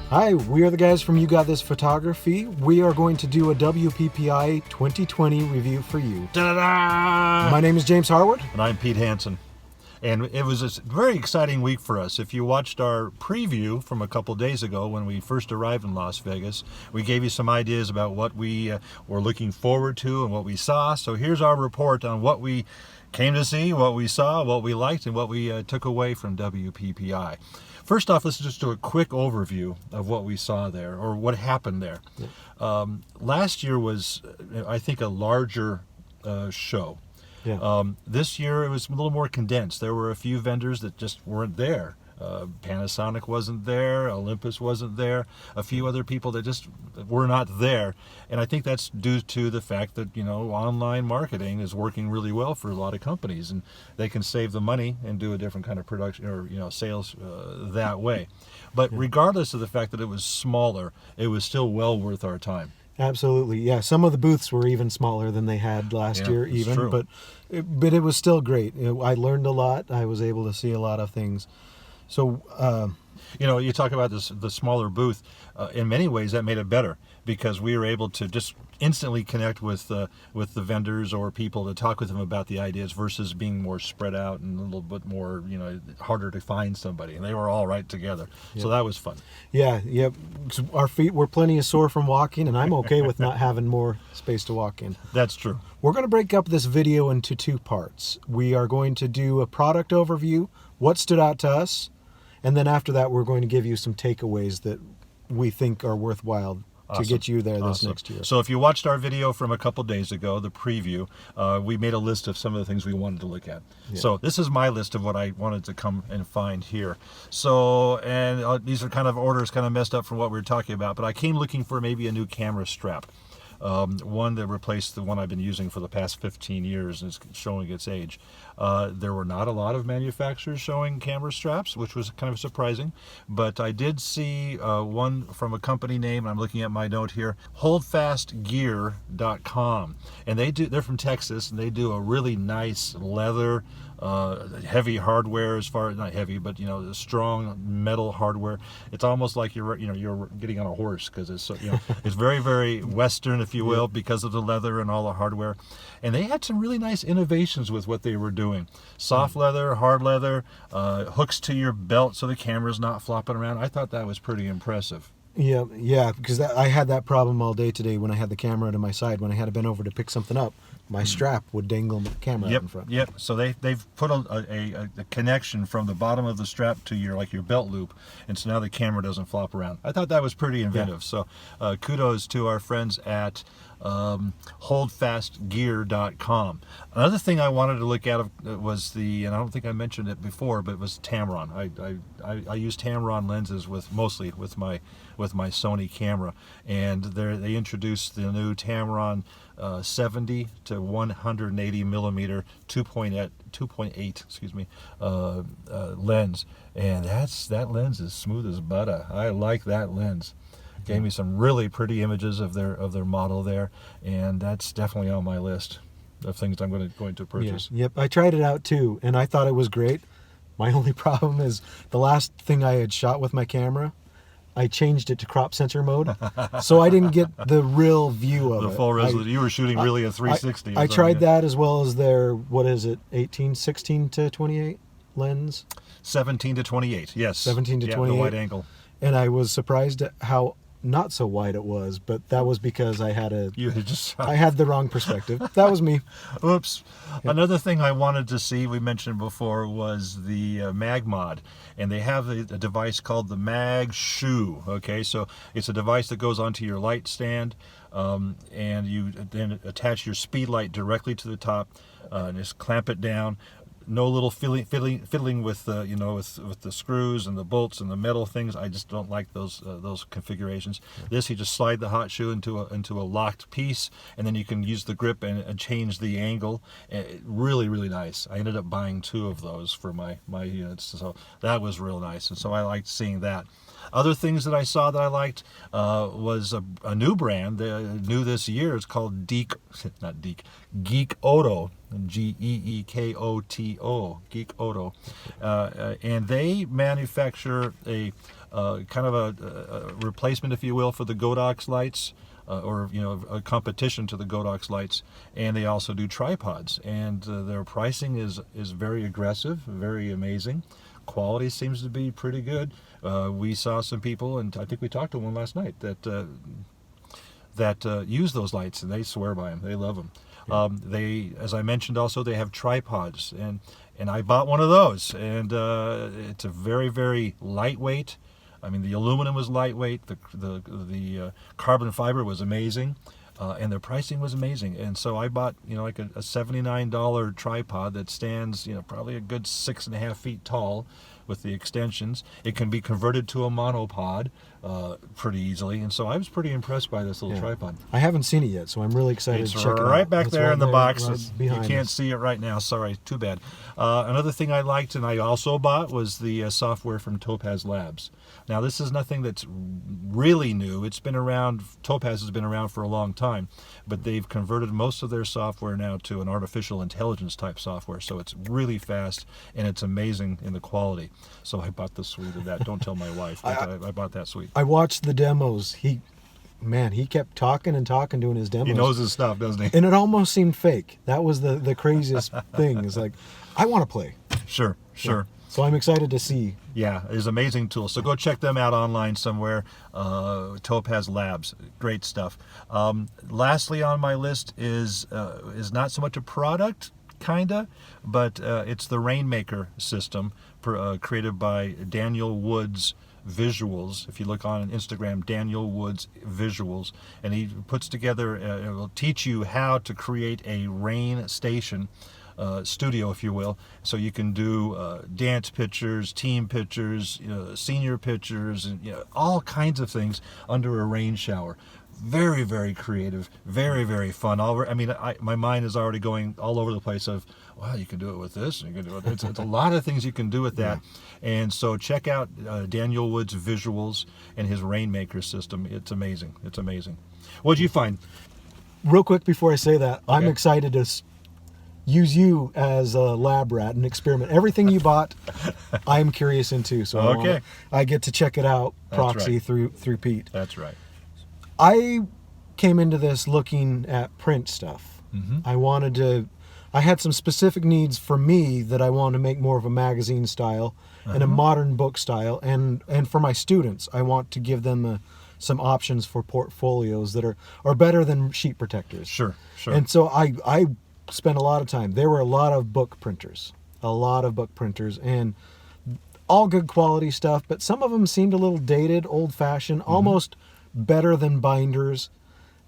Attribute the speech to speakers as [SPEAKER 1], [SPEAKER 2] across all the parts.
[SPEAKER 1] Hi, we are the guys from You Got This Photography. We are going to do a WPPI 2020 review for you.
[SPEAKER 2] Da-da-da!
[SPEAKER 1] My name is James Harwood.
[SPEAKER 2] And I'm Pete Hansen. And it was a very exciting week for us. If you watched our preview from a couple days ago when we first arrived in Las Vegas, we gave you some ideas about what we were looking forward to and what we saw. So here's our report on what we came to see, what we saw, what we liked, and what we took away from WPPI. First off, let's just do a quick overview of what we saw there, or what happened there. Yeah. Last year was, I think, a larger show.
[SPEAKER 1] Yeah.
[SPEAKER 2] This year it was a little more condensed. There were a few vendors that just weren't there. Panasonic wasn't there, Olympus wasn't there, a few other people that just were not there. And I think that's due to the fact that, online marketing is working really well for a lot of companies, and they can save the money and do a different kind of production or, sales that way. But regardless of the fact that it was smaller, it was still well worth our time.
[SPEAKER 1] Absolutely, yeah. Some of the booths were even smaller than they had last year, even.
[SPEAKER 2] True.
[SPEAKER 1] But it was still great. I learned a lot. I was able to see a lot of things. So,
[SPEAKER 2] you talk about the smaller booth. In many ways, that made it better because we were able to just instantly connect with the vendors or people to talk with them about the ideas versus being more spread out and a little bit more, harder to find somebody. And they were all right together. Yep. So that was fun.
[SPEAKER 1] Yeah. Our feet were plenty sore from walking, and I'm okay with not having more space to walk in.
[SPEAKER 2] That's true.
[SPEAKER 1] We're going to break up this video into two parts. We are going to do a product overview, what stood out to us, and then after that, we're going to give you some takeaways that we think are worthwhile to get you there this next year.
[SPEAKER 2] So if you watched our video from a couple days ago, the preview, we made a list of some of the things we wanted to look at. Yeah. So this is my list of what I wanted to come and find here. So, and these are kind of orders kind of messed up from what we were talking about, but I came looking for maybe a new camera strap. One that replaced the one I've been using for the past 15 years and is showing its age. There were not a lot of manufacturers showing camera straps, which was kind of surprising, but I did see one from a company name, and I'm looking at my note here, holdfastgear.com, and they're from Texas, and they do a really nice leather, heavy hardware, as far as not heavy, but strong metal hardware. It's almost like you're getting on a horse because it's it's very, very Western, if you will, because of the leather and all the hardware. And they had some really nice innovations with what they were doing. Soft leather, hard leather, hooks to your belt so the camera's not flopping around. I thought that was pretty impressive.
[SPEAKER 1] Yeah, because I had that problem all day today when I had the camera to my side. When I had to bend over to pick something up, my strap would dangle the camera out in front.
[SPEAKER 2] Yep. So they've put a connection from the bottom of the strap to your belt loop, and so now the camera doesn't flop around. I thought that was pretty inventive. Yeah. So kudos to our friends at holdfastgear.com. Another thing I wanted to look at was and I don't think I mentioned it before, but it was Tamron. I use Tamron lenses mostly with my Sony camera, and they introduced the new Tamron 70 to 180 millimeter 2.8 lens, and that lens is smooth as butter. I like that lens. Gave me some really pretty images of their model there, and that's definitely on my list of things I'm going to purchase.
[SPEAKER 1] Yeah. Yep, I tried it out too, and I thought it was great. My only problem is the last thing I had shot with my camera, I changed it to crop sensor mode, so I didn't get the real view of it.
[SPEAKER 2] The full resolution. You were shooting really a 360.
[SPEAKER 1] I tried that as well as their, 16 to 28 lens?
[SPEAKER 2] 17 to 28, yes.
[SPEAKER 1] 17 to 28.
[SPEAKER 2] The wide angle.
[SPEAKER 1] And I was surprised at how not so wide it was, but that was because I had I had the wrong perspective. That was me.
[SPEAKER 2] Oops. Yep. Another thing I wanted to see, we mentioned before, was the Mag Mod, and they have a device called the Mag Shoe. Okay, so it's a device that goes onto your light stand, and you then attach your speed light directly to the top, and just clamp it down. No little fiddling with with the screws and the bolts and the metal things. I just don't like those configurations. Yeah. This, you just slide the hot shoe into a locked piece, and then you can use the grip and change the angle. Really, really nice. I ended up buying 2 of those for my units, so that was real nice, and so I liked seeing that. Other things that I saw that I liked was a new brand, new this year. It's called Geek Oto. Geekoto, Geek Oto, and they manufacture a kind of a replacement, if you will, for the Godox lights, or a competition to the Godox lights, and they also do tripods. And their pricing is very aggressive, very amazing. Quality seems to be pretty good. We saw some people, and I think we talked to one last night that use those lights, and they swear by them. They love them. They, as I mentioned, also they have tripods, and I bought one of those, and it's a very, very lightweight. I mean, the aluminum was lightweight. The carbon fiber was amazing, and their pricing was amazing. And so I bought like a $79 tripod that stands probably a good 6.5 feet tall, with the extensions. It can be converted to a monopod pretty easily, and so I was pretty impressed by this little tripod.
[SPEAKER 1] I haven't seen it yet, so I'm really excited
[SPEAKER 2] It's
[SPEAKER 1] to check it out.
[SPEAKER 2] right back there in the box.
[SPEAKER 1] Right
[SPEAKER 2] You
[SPEAKER 1] behind
[SPEAKER 2] can't
[SPEAKER 1] us.
[SPEAKER 2] see it right now. Sorry, too bad. Another thing I liked and I also bought was the software from Topaz Labs. Now, this is nothing that's really new. It's been around. Topaz has been around for a long time, but they've converted most of their software now to an artificial intelligence type software. So it's really fast and it's amazing in the quality. So I bought the suite of that. Don't tell my wife, but I bought that suite.
[SPEAKER 1] I watched the demos. He kept talking and talking doing his demos.
[SPEAKER 2] He knows his stuff, doesn't he?
[SPEAKER 1] And it almost seemed fake. That was the craziest thing. It's like, I want to play.
[SPEAKER 2] Sure.
[SPEAKER 1] So I'm excited to see.
[SPEAKER 2] Yeah, it's an amazing tool. So go check them out online somewhere. Topaz Labs, great stuff. Lastly on my list is not so much a product, kinda, but it's the Rainmaker system, created by Daniel Woods Visuals. If you look on Instagram, Daniel Woods Visuals, and he puts together, it will teach you how to create a rain station. Studio, if you will, so you can do dance pictures, team pictures, senior pictures, and all kinds of things under a rain shower. Very, very creative, very, very fun. My mind is already going all over the place of, wow, you can do it with this, and you can do it. It's a lot of things you can do with that. Yeah. And so check out Daniel Wood's Visuals and his Rainmaker system. It's amazing. It's amazing. What did you find?
[SPEAKER 1] Real quick before I say that,
[SPEAKER 2] Okay.
[SPEAKER 1] I'm excited to use you as a lab rat and experiment. Everything you bought, I'm curious into. So
[SPEAKER 2] Okay.
[SPEAKER 1] I get to check it out,
[SPEAKER 2] That's
[SPEAKER 1] proxy
[SPEAKER 2] right.
[SPEAKER 1] through Pete.
[SPEAKER 2] That's right.
[SPEAKER 1] I came into this looking at print stuff.
[SPEAKER 2] Mm-hmm.
[SPEAKER 1] I had some specific needs for me that I wanted to make more of a magazine style and a modern book style. And for my students, I want to give them some options for portfolios that are better than sheet protectors.
[SPEAKER 2] Sure.
[SPEAKER 1] And so I spent a lot of time. There were a lot of book printers, and all good quality stuff, but some of them seemed a little dated, old-fashioned, almost better than binders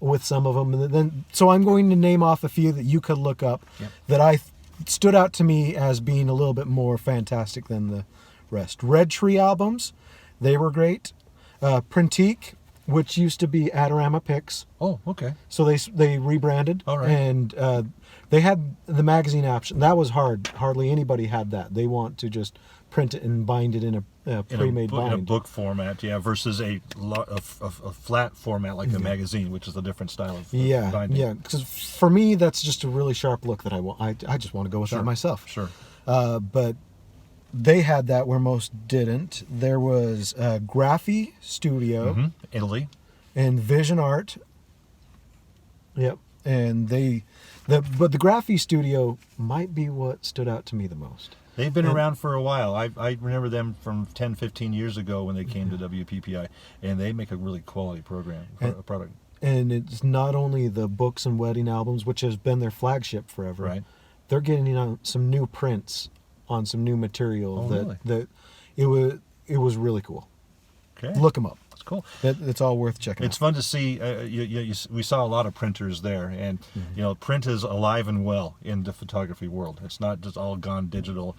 [SPEAKER 1] with some of them. So I'm going to name off a few that you could look up that stood out to me as being a little bit more fantastic than the rest. Red Tree albums, they were great. Printique, which used to be Adorama Picks.
[SPEAKER 2] Oh, okay.
[SPEAKER 1] So they rebranded.
[SPEAKER 2] All right.
[SPEAKER 1] And they had the magazine option. That was hard. Hardly anybody had that. They want to just print it and bind it in a pre-made bind.
[SPEAKER 2] In a book format, versus a flat format like a magazine, which is a different style of binding.
[SPEAKER 1] Yeah. Because for me, that's just a really sharp look that I want. I just want to go with that myself.
[SPEAKER 2] Sure.
[SPEAKER 1] But they had that where most didn't. There was Graphy Studio,
[SPEAKER 2] Italy,
[SPEAKER 1] and Vision Art. Yep. And but the Graphy Studio might be what stood out to me the most.
[SPEAKER 2] They've been around for a while. I remember them from 10, 15 years ago when they came to WPPI, and they make a really quality product.
[SPEAKER 1] And it's not only the books and wedding albums, which has been their flagship forever.
[SPEAKER 2] Right.
[SPEAKER 1] They're getting some new prints on some new material that it was really cool.
[SPEAKER 2] Okay.
[SPEAKER 1] Look them up.
[SPEAKER 2] That's cool.
[SPEAKER 1] It's all worth checking
[SPEAKER 2] It's
[SPEAKER 1] out.
[SPEAKER 2] fun to see. We saw a lot of printers there, and print is alive and well in the photography world. It's not just all gone digital.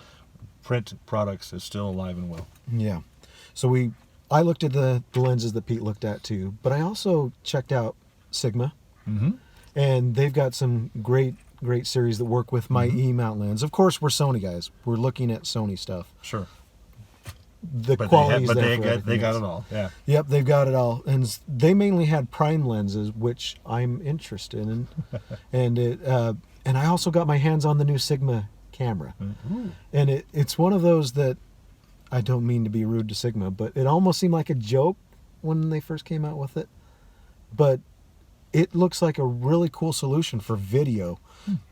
[SPEAKER 2] Print products is still alive and well.
[SPEAKER 1] Yeah. So I looked at the lenses that Pete looked at too, but I also checked out Sigma, and they've got some great series that work with my E-mount lens. Of course, we're Sony guys. We're looking at Sony stuff.
[SPEAKER 2] Sure.
[SPEAKER 1] The quality is there.
[SPEAKER 2] They got it all. Yeah.
[SPEAKER 1] Yep, they've got it all, and they mainly had prime lenses, which I'm interested in, and And I also got my hands on the new Sigma camera.
[SPEAKER 2] Ooh.
[SPEAKER 1] And it's one of those that, I don't mean to be rude to Sigma, but it almost seemed like a joke when they first came out with it. But it looks like a really cool solution for video,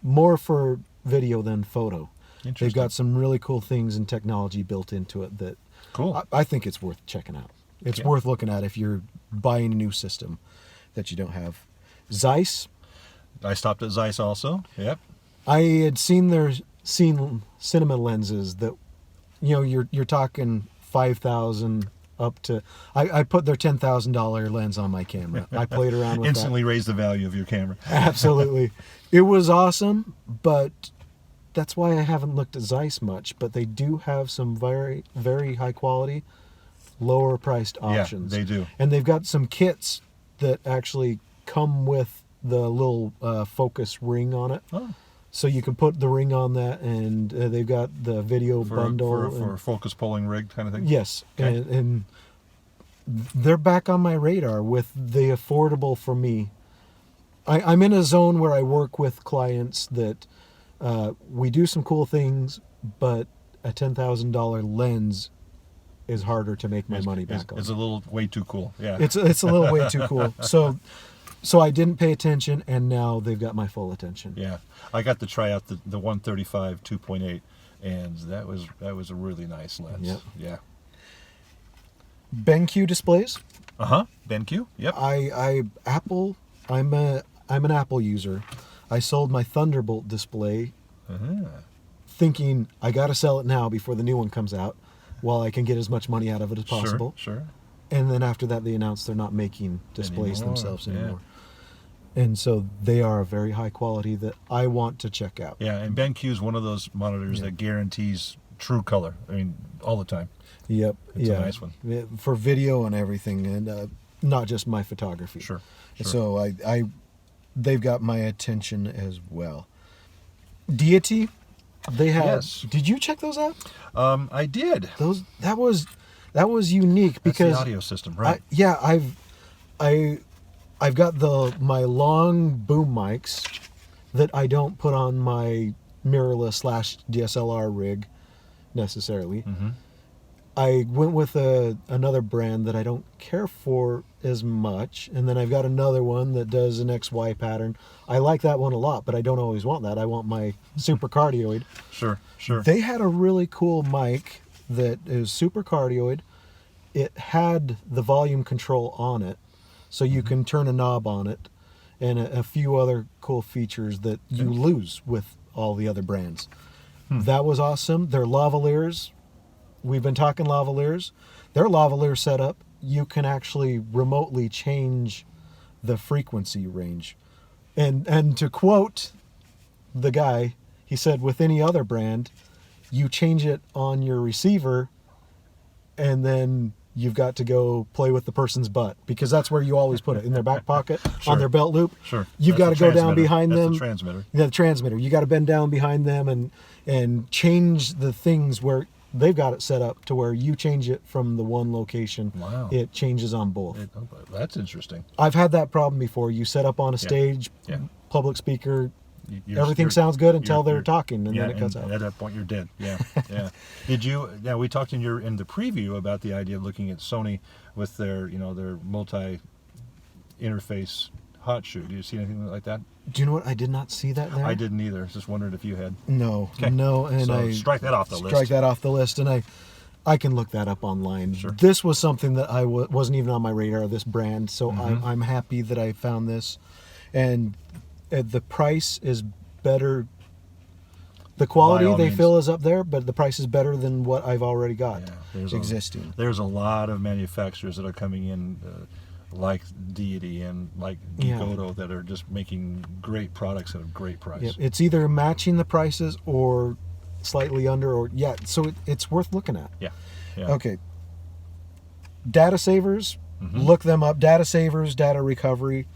[SPEAKER 1] more for video than photo. They've got some really cool things and technology built into it that
[SPEAKER 2] Cool.
[SPEAKER 1] I think it's worth checking out. It's
[SPEAKER 2] Yeah.
[SPEAKER 1] worth looking at if you're buying a new system that you don't have. Zeiss,
[SPEAKER 2] I stopped at Zeiss also. Yep.
[SPEAKER 1] I had seen cinema lenses that, you know, you're talking 5,000 up to. I put their $10,000 lens on my camera. I played around with
[SPEAKER 2] Instantly raised the value of your camera.
[SPEAKER 1] that. Absolutely, it was awesome, but that's why I haven't looked at Zeiss much. But they do have some very, very high quality, lower priced options.
[SPEAKER 2] Yeah, they do.
[SPEAKER 1] And they've got some kits that actually come with the little focus ring on it.
[SPEAKER 2] Oh.
[SPEAKER 1] So you can put the ring on that, and they've got the video bundle.
[SPEAKER 2] For a focus pulling rig kind of thing?
[SPEAKER 1] Yes,
[SPEAKER 2] Okay.
[SPEAKER 1] and they're back on my radar with the affordable for me. I'm in a zone where I work with clients that we do some cool things, but a $10,000 lens is harder to make my money back on.
[SPEAKER 2] It's a little way too cool. Yeah.
[SPEAKER 1] It's a little way too cool. So I didn't pay attention, and now they've got my full attention.
[SPEAKER 2] Yeah. I got to try out the 135 2.8, and that was a really nice lens.
[SPEAKER 1] Yep.
[SPEAKER 2] Yeah.
[SPEAKER 1] BenQ displays.
[SPEAKER 2] BenQ. Yep.
[SPEAKER 1] Apple. I'm an Apple user. I sold my Thunderbolt display, thinking I got to sell it now before the new one comes out, while I can get as much money out of it as possible.
[SPEAKER 2] Sure.
[SPEAKER 1] And then after that, they announced they're not making displays
[SPEAKER 2] Anymore,
[SPEAKER 1] themselves
[SPEAKER 2] yeah.
[SPEAKER 1] anymore. And so they are a very high quality that I want to check out.
[SPEAKER 2] Yeah, and BenQ is one of those monitors that guarantees true color. I mean, all the time.
[SPEAKER 1] Yep.
[SPEAKER 2] It's
[SPEAKER 1] yeah.
[SPEAKER 2] a nice one.
[SPEAKER 1] For video and everything, and not just my photography.
[SPEAKER 2] Sure.
[SPEAKER 1] So they've got my attention as well. Deity, they have.
[SPEAKER 2] Yes.
[SPEAKER 1] Did you check those out?
[SPEAKER 2] I did.
[SPEAKER 1] That was unique because
[SPEAKER 2] That's the audio system, right?
[SPEAKER 1] I've got my long boom mics that I don't put on my mirrorless / DSLR rig necessarily.
[SPEAKER 2] Mm-hmm.
[SPEAKER 1] I went with another brand that I don't care for as much, and then I've got another one that does an XY pattern. I like that one a lot, but I don't always want that. I want my super cardioid.
[SPEAKER 2] Sure.
[SPEAKER 1] They had a really cool mic that is super cardioid. It had the volume control on it, so you can turn a knob on it, and a few other cool features that you lose with all the other brands. That was awesome. Their lavaliers, we've been talking lavaliers. Their lavalier setup, you can actually remotely change the frequency range. And to quote the guy, he said, with any other brand, you change it on your receiver, and then you've got to go play with the person's butt, because that's where you always put it, in their back pocket,
[SPEAKER 2] Sure.
[SPEAKER 1] on their belt loop.
[SPEAKER 2] Sure.
[SPEAKER 1] You've got to go down behind them.
[SPEAKER 2] That's the transmitter.
[SPEAKER 1] Yeah, the transmitter. You got to bend down behind them and change the things where they've got it set up to where you change it from the one location.
[SPEAKER 2] Wow.
[SPEAKER 1] It changes on both.
[SPEAKER 2] That's interesting.
[SPEAKER 1] I've had that problem before. You set up on a stage,
[SPEAKER 2] Yeah.
[SPEAKER 1] public speaker,
[SPEAKER 2] You're-
[SPEAKER 1] everything
[SPEAKER 2] you're-
[SPEAKER 1] sounds good until
[SPEAKER 2] you're-
[SPEAKER 1] they're talking, and
[SPEAKER 2] yeah,
[SPEAKER 1] then it cuts out.
[SPEAKER 2] At that point, you're dead. Yeah, yeah. Did you? Yeah, we talked in the preview about the idea of looking at Sony with their multi-interface hot shoe. Do you see anything like that?
[SPEAKER 1] Do you know what? I did not see that there.
[SPEAKER 2] I didn't either. Just wondered if you had.
[SPEAKER 1] No,
[SPEAKER 2] Okay.
[SPEAKER 1] no, and
[SPEAKER 2] So
[SPEAKER 1] I
[SPEAKER 2] strike that off the list.
[SPEAKER 1] Strike that off the list, and I can look that up online.
[SPEAKER 2] Sure.
[SPEAKER 1] This was something that I wasn't even on my radar, this brand, so
[SPEAKER 2] Mm-hmm.
[SPEAKER 1] I'm happy that I found this. And the price is better. The quality
[SPEAKER 2] all
[SPEAKER 1] they
[SPEAKER 2] means.
[SPEAKER 1] feel is up there, but the price is better than what I've already got existing.
[SPEAKER 2] There's a lot of manufacturers that are coming in, like Deity and like Gigoto, that are just making great products at a great price.
[SPEAKER 1] Yep. It's either matching the prices or slightly under, or so it's worth looking at.
[SPEAKER 2] Yeah.
[SPEAKER 1] Okay. Data savers, look them up. Data savers, data recovery.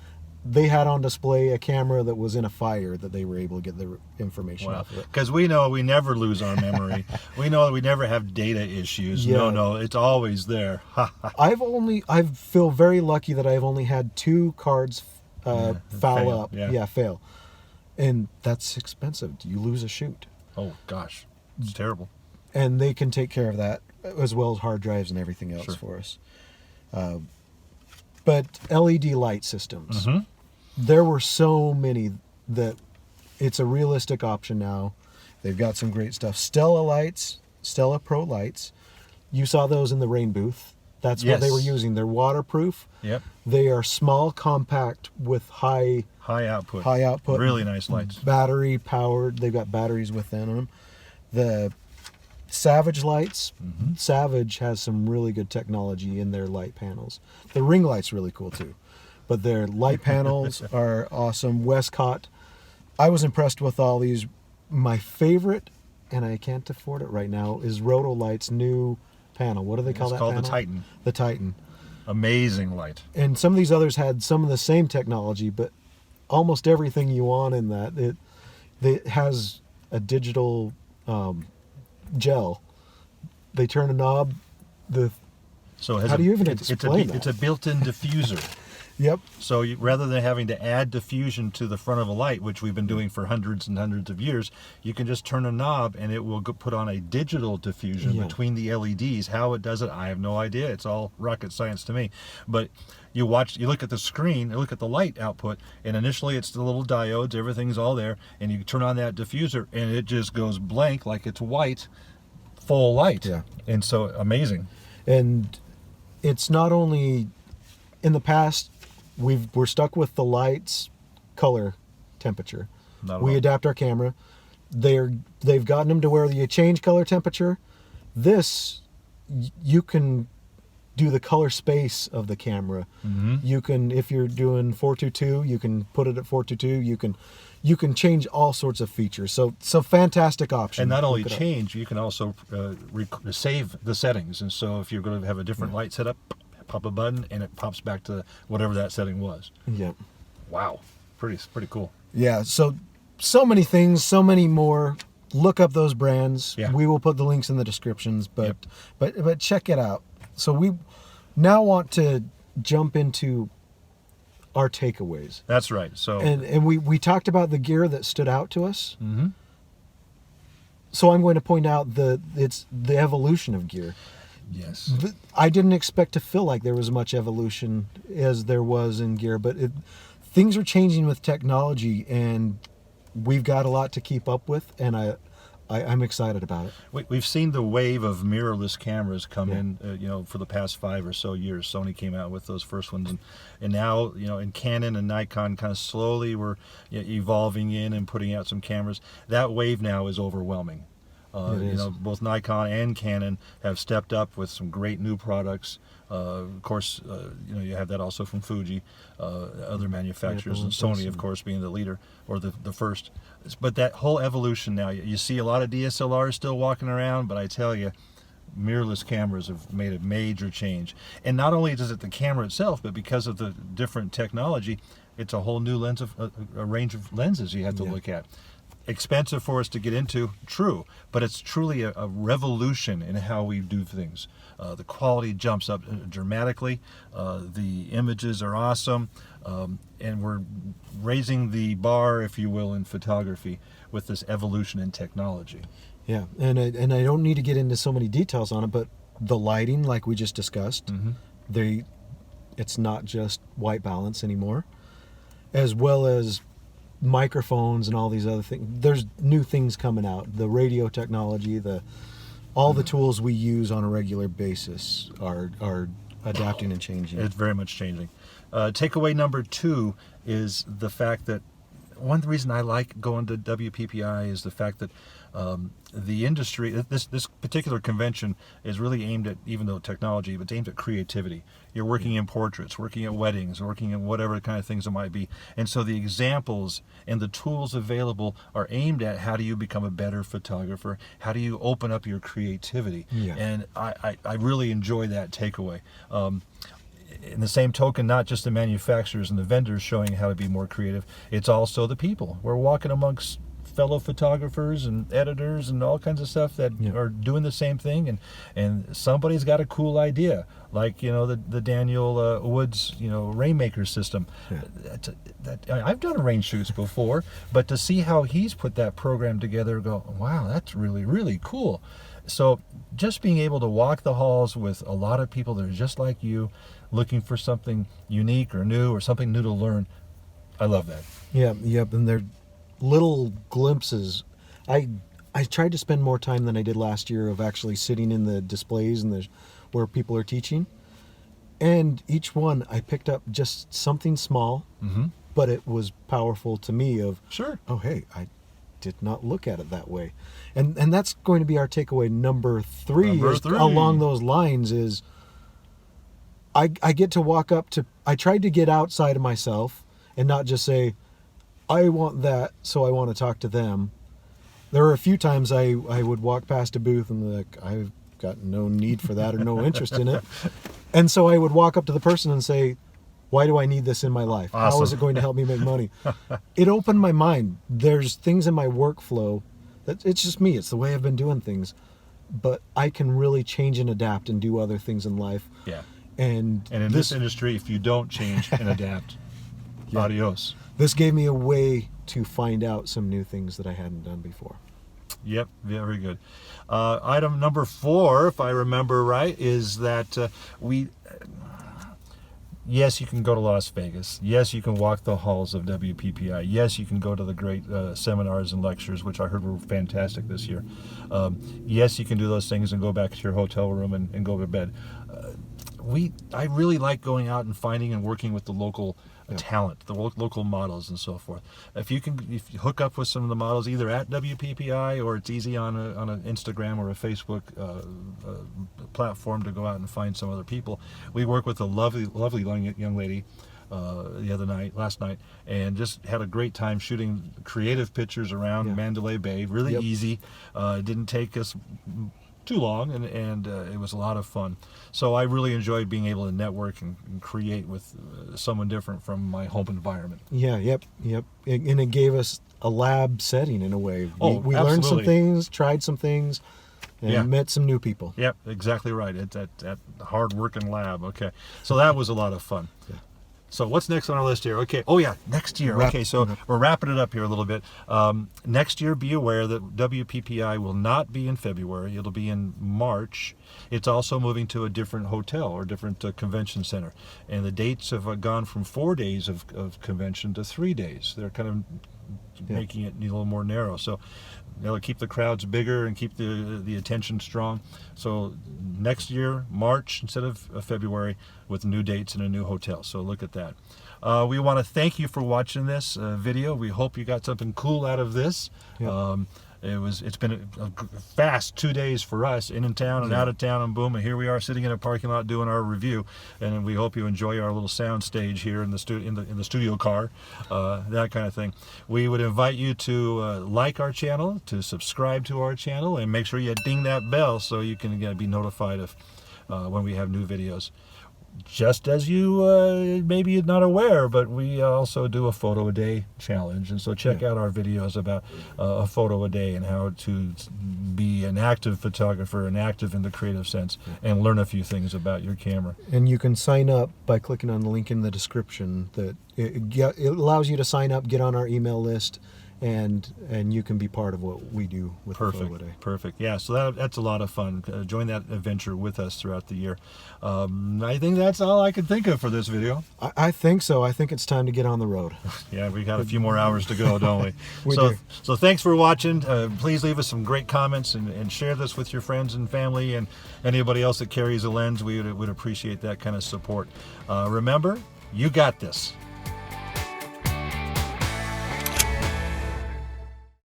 [SPEAKER 1] They had on display a camera that was in a fire that they were able to get the information
[SPEAKER 2] Well,
[SPEAKER 1] off of it.
[SPEAKER 2] because we know we never lose our memory. We know that we never have data issues.
[SPEAKER 1] Yeah.
[SPEAKER 2] No, it's always there.
[SPEAKER 1] I feel very lucky that I've only had 2 cards foul
[SPEAKER 2] fail,
[SPEAKER 1] up.
[SPEAKER 2] yeah.
[SPEAKER 1] Fail. And that's expensive. You lose a shoot.
[SPEAKER 2] Oh gosh, it's terrible.
[SPEAKER 1] And they can take care of that as well as hard drives and everything else
[SPEAKER 2] Sure.
[SPEAKER 1] for us. But LED light systems,
[SPEAKER 2] Mm-hmm.
[SPEAKER 1] there were so many that it's a realistic option now. They've got some great stuff. Stella lights, Stella Pro lights. You saw those in the rain booth. That's what they were
[SPEAKER 2] Yes.
[SPEAKER 1] using. They're waterproof.
[SPEAKER 2] Yep.
[SPEAKER 1] They are small, compact with high
[SPEAKER 2] Output.
[SPEAKER 1] output.
[SPEAKER 2] Really nice lights.
[SPEAKER 1] Battery powered. They've got batteries within them. The Savage lights.
[SPEAKER 2] Mm-hmm.
[SPEAKER 1] Savage has some really good technology in their light panels. The ring light's really cool too. But their light panels are awesome. Westcott. I was impressed with all these. My favorite, and I can't afford it right now, is Rotolight's new panel. What do they call that
[SPEAKER 2] It's called
[SPEAKER 1] panel?
[SPEAKER 2] the Titan.
[SPEAKER 1] The Titan.
[SPEAKER 2] Amazing light.
[SPEAKER 1] And some of these others had some of the same technology, but almost everything you want in that. It has a digital gel. They turn a knob.
[SPEAKER 2] So it has
[SPEAKER 1] How do you even
[SPEAKER 2] it's
[SPEAKER 1] explain that?
[SPEAKER 2] It's a built-in diffuser.
[SPEAKER 1] Yep.
[SPEAKER 2] So rather than having to add diffusion to the front of a light, which we've been doing for hundreds and hundreds of years, you can just turn a knob and it will put on a digital diffusion
[SPEAKER 1] Yeah.
[SPEAKER 2] between the LEDs. How it does it, I have no idea. It's all rocket science to me. But you look at the screen, you look at the light output, and initially it's the little diodes, everything's all there, and you turn on that diffuser and it just goes blank like it's white, full light.
[SPEAKER 1] Yeah.
[SPEAKER 2] And so amazing.
[SPEAKER 1] And it's not only in the past we're stuck with the lights color temperature.
[SPEAKER 2] Not at
[SPEAKER 1] We
[SPEAKER 2] all.
[SPEAKER 1] adapt our camera. They've gotten them to where you change color temperature. This you can do the color space of the camera.
[SPEAKER 2] Mhm.
[SPEAKER 1] You can, if you're doing 422, you can put it at 422. You can change all sorts of features. So fantastic option.
[SPEAKER 2] And not only
[SPEAKER 1] Look it up.
[SPEAKER 2] change, you can also save the settings. And so if you're going to have a different light setup, pop a button and it pops back to whatever that setting was.
[SPEAKER 1] Yeah.
[SPEAKER 2] Wow, pretty cool.
[SPEAKER 1] Yeah, so many things, so many more. Look up those brands.
[SPEAKER 2] Yeah.
[SPEAKER 1] We will put the links in the descriptions, but
[SPEAKER 2] Yep.
[SPEAKER 1] but check it out. So we now want to jump into our takeaways.
[SPEAKER 2] That's right. So
[SPEAKER 1] And we talked about the gear that stood out to us.
[SPEAKER 2] Mhm.
[SPEAKER 1] So I'm going to point out it's the evolution of gear.
[SPEAKER 2] Yes,
[SPEAKER 1] I didn't expect to feel like there was much evolution as there was in gear, but things are changing with technology, and we've got a lot to keep up with, and I'm excited about it.
[SPEAKER 2] we've seen the wave of mirrorless cameras come
[SPEAKER 1] Yeah.
[SPEAKER 2] in, for the past 5 or so years. Sony came out with those first ones, and now, and Canon and Nikon kind of slowly were evolving in and putting out some cameras. That wave now is overwhelming.
[SPEAKER 1] It is.
[SPEAKER 2] Both Nikon and Canon have stepped up with some great new products. Of course, you have that also from Fuji, other manufacturers, and Sony, of course, being the leader or the first. But that whole evolution now, you see a lot of DSLRs still walking around, but I tell you, mirrorless cameras have made a major change. And not only is it the camera itself, but because of the different technology, it's a whole new lens of a range of lenses you have to look at. Expensive for us to get into, true, but it's truly a revolution in how we do things. The quality jumps up dramatically. The images are awesome, and we're raising the bar, if you will, in photography with this evolution in technology.
[SPEAKER 1] Yeah, and I don't need to get into so many details on it, but the lighting, like we just discussed, it's not just white balance anymore, as well as microphones and all these other things. There's new things coming out. The radio technology, all the tools we use on a regular basis are adapting and changing.
[SPEAKER 2] It's very much changing. Takeaway number 2 is the fact that one reason I like going to WPPI is the fact that the industry, this particular convention is really aimed at, even though technology, but it's aimed at creativity. You're working in portraits, working at weddings, working in whatever kind of things it might be. And so the examples and the tools available are aimed at how do you become a better photographer? How do you open up your creativity?
[SPEAKER 1] Yeah.
[SPEAKER 2] And I really enjoy that takeaway. In the same token, not just the manufacturers and the vendors showing how to be more creative, it's also the people. We're walking amongst fellow photographers and editors and all kinds of stuff that are doing the same thing, and somebody's got a cool idea, like the Daniel Woods rainmaker system. I've done rain shoots before, but to see how he's put that program together, go, wow, that's really, really cool. So just being able to walk the halls with a lot of people that are just like you, looking for something unique or new or something new to learn, I love that.
[SPEAKER 1] Yep, and they're little glimpses. I tried to spend more time than I did last year of actually sitting in the displays and where people are teaching. And each one I picked up just something small, but it was powerful to me of, oh, hey, I did not look at it that way. And that's going to be our takeaway number three. Along those lines is I get to walk up to, I tried to get outside of myself and not just say, I want that, so I want to talk to them. There were a few times I would walk past a booth and be like, I've got no need for that or no interest in it. And so I would walk up to the person and say, why do I need this in my life?
[SPEAKER 2] Awesome.
[SPEAKER 1] How is it going to help me make money? It opened my mind. There's things in my workflow that it's just me. It's the way I've been doing things. But I can really change and adapt and do other things in life.
[SPEAKER 2] Yeah.
[SPEAKER 1] And
[SPEAKER 2] in this industry, if you don't change and adapt, adios.
[SPEAKER 1] This gave me a way to find out some new things that I hadn't done before.
[SPEAKER 2] Yep, very good. Item number 4, if I remember right, is that yes, you can go to Las Vegas. Yes, you can walk the halls of WPPI. Yes, you can go to the great seminars and lectures, which I heard were fantastic this year. Yes, you can do those things and go back to your hotel room and go to bed. I really like going out and finding and working with the local talent, the local models and so forth. If you hook up with some of the models either at WPPI or it's easy on an Instagram or a Facebook platform to go out and find some other people. We work with a lovely young lady last night, and just had a great time shooting creative pictures around Mandalay Bay. Really easy. It didn't take us too long, and it was a lot of fun. So I really enjoyed being able to network and create with someone different from my home environment.
[SPEAKER 1] Yep. And it gave us a lab setting in a way. We learned some things, tried some things, and met some new people. Yep,
[SPEAKER 2] exactly right. It's at hard working lab. Okay, so that was a lot of fun. Yeah. So what's next on our list here? Okay. Oh yeah, next year. Okay, so we're wrapping it up here a little bit. Next year, be aware that WPPI will not be in February. It'll be in March. It's also moving to a different hotel or different convention center. And the dates have gone from 4 days of convention to 3 days. They're kind of making it a little more narrow. So they'll keep the crowds bigger and keep the attention strong. So next year, March instead of February, with new dates and a new hotel. So look at that. We want to thank you for watching this video. We hope you got something cool out of this. Yep. It's been a fast 2 days for us, in town and out of town, and boom, and here we are sitting in a parking lot doing our review. And we hope you enjoy our little sound stage here in the studio car, that kind of thing. We would invite you to like our channel, to subscribe to our channel, and make sure you ding that bell so you can be notified of when we have new videos. Just as you maybe you're not aware, but we also do a photo a day challenge, and so check out our videos about a photo a day and how to be an active photographer and active in the creative sense, and learn a few things about your camera.
[SPEAKER 1] And you can sign up by clicking on the link in the description. That it allows you to sign up, get on our email list, and you can be part of what we do with the Photo a Day.
[SPEAKER 2] Perfect. Yeah, so that's a lot of fun. Join that adventure with us throughout the year. I think that's all I could think of for this video.
[SPEAKER 1] I think so. I think it's time to get on the road.
[SPEAKER 2] Yeah, we got a few more hours to go, don't we?
[SPEAKER 1] We do.
[SPEAKER 2] So thanks for watching. Please leave us some great comments and share this with your friends and family and anybody else that carries a lens. We would appreciate that kind of support. Remember, you got this.